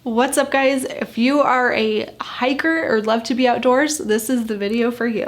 What's up, guys? If you are a hiker or love to be outdoors, this is the video for you.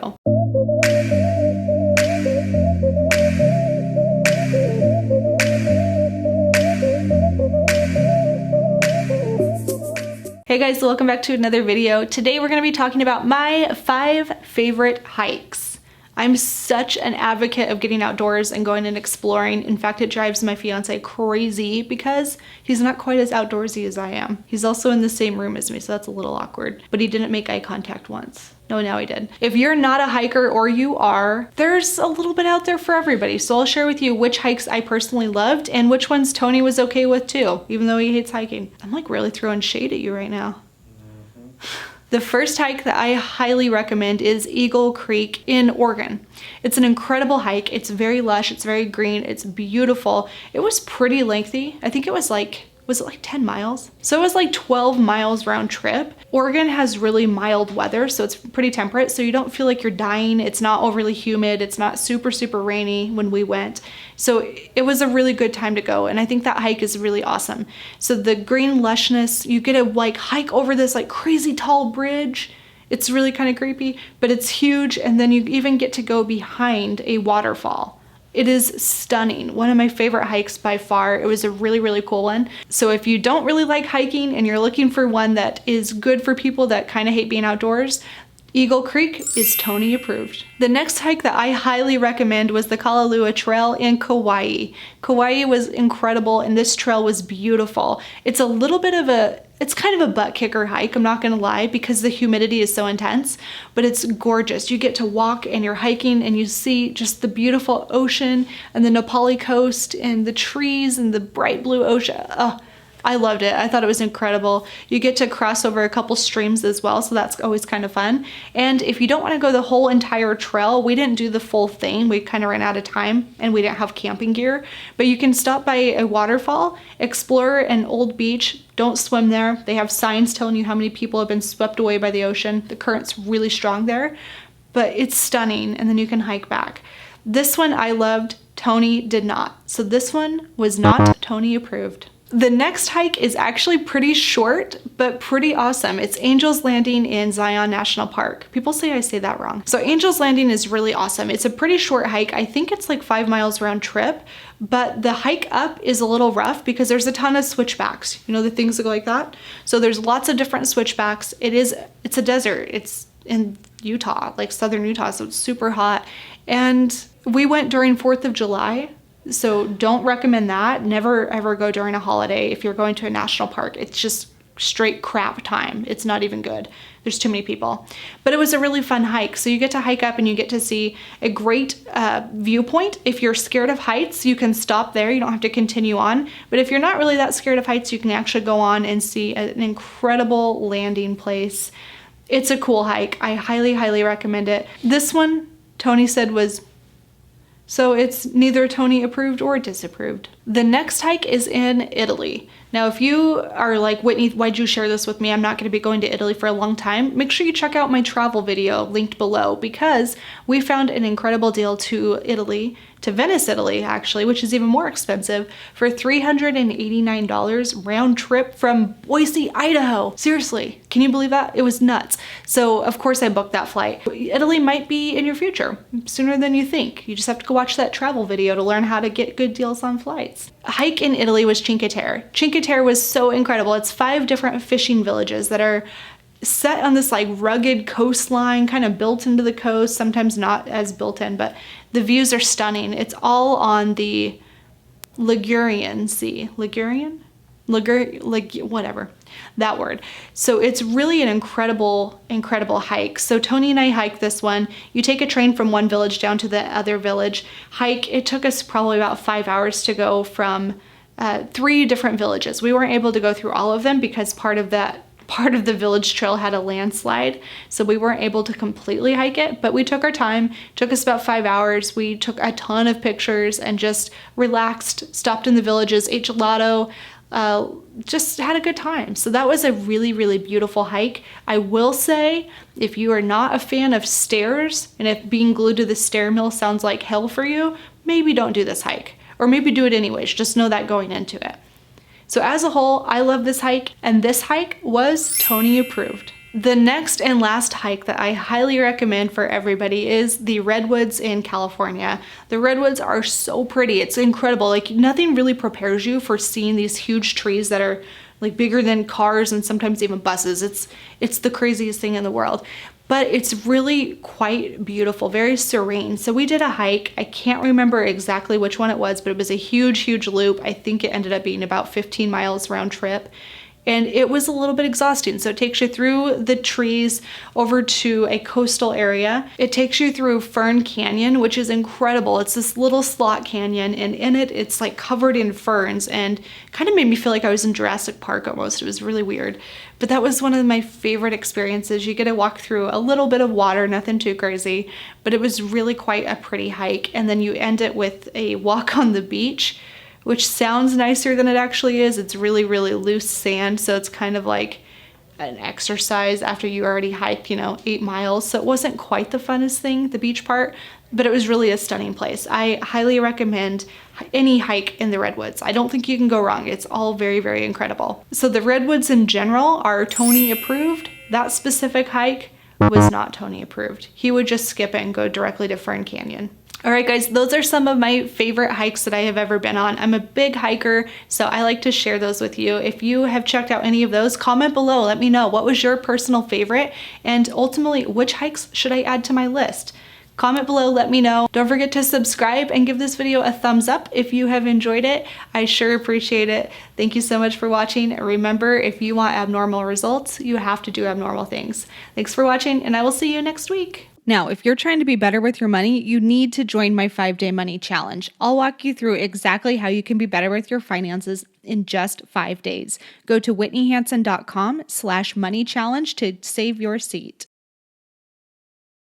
Hey guys, welcome back to another video. Today we're going to be talking about my 5 favorite hikes. I'm such an advocate of getting outdoors and going and exploring. In fact, it drives my fiance crazy because he's not quite as outdoorsy as I am. He's also in the same room as me, so that's a little awkward. But he didn't make eye contact once. No, now he did. If you're not a hiker or you are, there's a little bit out there for everybody. So I'll share with you which hikes I personally loved and which ones Tony was okay with too, even though he hates hiking. I'm like really throwing shade at you right now. The first hike that I highly recommend is Eagle Creek in Oregon. It's an incredible hike. It's very lush, it's very green, it's beautiful. It was pretty lengthy. I think it was like 10 miles? So it was like 12 miles round trip. Oregon has really mild weather, so it's pretty temperate, so you don't feel like you're dying. It's not overly humid. It's not super, super rainy when we went. So it was a really good time to go, and I think that hike is really awesome. So the green lushness, you get to like hike over this like crazy tall bridge. It's really kind of creepy, but it's huge, and then you even get to go behind a waterfall. It is stunning. One of my favorite hikes by far. It was a really, really cool one. So if you don't really like hiking and you're looking for one that is good for people that kind of hate being outdoors, Eagle Creek is Tony approved. The next hike that I highly recommend was the Kalalua Trail in Kauai. Kauai was incredible and this trail was beautiful. It's a little bit of it's kind of a butt kicker hike, I'm not gonna lie, because the humidity is so intense, but it's gorgeous. You get to walk and you're hiking and you see just the beautiful ocean and the Nepali coast and the trees and the bright blue ocean. Oh, I loved it. I thought it was incredible. You get to cross over a couple streams as well, so that's always kind of fun. And if you don't want to go the whole entire trail, we didn't do the full thing. We kind of ran out of time and we didn't have camping gear, but you can stop by a waterfall, explore an old beach. Don't swim there. They have signs telling you how many people have been swept away by the ocean. The current's really strong there, but it's stunning, and then you can hike back. This one I loved. Tony did not. So this one was not Tony approved. The next hike is actually pretty short, but pretty awesome. It's Angel's Landing in Zion National Park. People say I say that wrong. So Angel's Landing is really awesome. It's a pretty short hike. I think it's like 5 miles round trip, but the hike up is a little rough because there's a ton of switchbacks. You know, the things that go like that? So there's lots of different switchbacks. It's a desert. It's in Utah, like southern Utah, so it's super hot. And we went during 4th of July. So don't recommend that. Never ever go during a holiday if you're going to a national park. It's just straight crap time. It's not even good. There's too many people. But it was a really fun hike. So you get to hike up and you get to see a great viewpoint. If you're scared of heights, you can stop there. You don't have to continue on. But if you're not really that scared of heights, you can actually go on and see an incredible landing place. It's a cool hike. I highly, highly recommend it. This one, Tony said, was so it's neither Tony approved or disapproved. The next hike is in Italy. Now, if you are like, Whitney, why'd you share this with me? I'm not going to be going to Italy for a long time. Make sure you check out my travel video linked below because we found an incredible deal to Italy, to Venice, Italy, actually, which is even more expensive, for $389 round trip from Boise, Idaho. Seriously, can you believe that? It was nuts. So of course I booked that flight. Italy might be in your future sooner than you think. You just have to go watch that travel video to learn how to get good deals on flights. A hike in Italy was Cinque Terre. Cinque Terre was so incredible. It's 5 different fishing villages that are set on this like rugged coastline, kind of built into the coast, sometimes not as built in, but the views are stunning. It's all on the Ligurian Sea. Whatever, that word. So it's really an incredible, incredible hike. So Tony and I hiked this one. You take a train from one village down to the other village. Hike, it took us probably about 5 hours to go from 3 different villages. We weren't able to go through all of them because part of the village trail had a landslide, so we weren't able to completely hike it, but we took our time. It took us about 5 hours. We took a ton of pictures and just relaxed, stopped in the villages, ate gelato, just had a good time. So that was a really, really beautiful hike. I will say, if you are not a fan of stairs, and if being glued to the stair mill sounds like hell for you, maybe don't do this hike, or maybe do it anyways. Just know that going into it. So as a whole, I love this hike, and this hike was Tony approved. The next and last hike that I highly recommend for everybody is the redwoods in California. The redwoods are so pretty. It's incredible. Like, nothing really prepares you for seeing these huge trees that are like bigger than cars and sometimes even buses. It's the craziest thing in the world. But it's really quite beautiful, very serene. So we did a hike. I can't remember exactly which one it was, but it was a huge, huge loop. I think it ended up being about 15 miles round trip. And it was a little bit exhausting. So it takes you through the trees over to a coastal area. It takes you through Fern Canyon, which is incredible. It's this little slot canyon, and in it, it's like covered in ferns, and kind of made me feel like I was in Jurassic Park almost. It was really weird. But that was one of my favorite experiences. You get to walk through a little bit of water, nothing too crazy, but it was really quite a pretty hike. And then you end it with a walk on the beach, which sounds nicer than it actually is. It's really, really loose sand, so it's kind of like an exercise after you already hiked, 8 miles. So it wasn't quite the funnest thing, the beach part, but it was really a stunning place. I highly recommend any hike in the redwoods. I don't think you can go wrong. It's all very, very incredible. So the redwoods in general are Tony approved. That specific hike was not Tony approved. He would just skip it and go directly to Fern Canyon. All right, guys, those are some of my favorite hikes that I have ever been on. I'm a big hiker, so I like to share those with you. If you have checked out any of those, comment below. Let me know what was your personal favorite, and ultimately, which hikes should I add to my list? Comment below, let me know. Don't forget to subscribe and give this video a thumbs up if you have enjoyed it. I sure appreciate it. Thank you so much for watching. Remember, if you want abnormal results, you have to do abnormal things. Thanks for watching, and I will see you next week. Now, if you're trying to be better with your money, you need to join my 5-day money challenge. I'll walk you through exactly how you can be better with your finances in just 5 days. Go to whitneyhansen.com/money challenge to save your seat.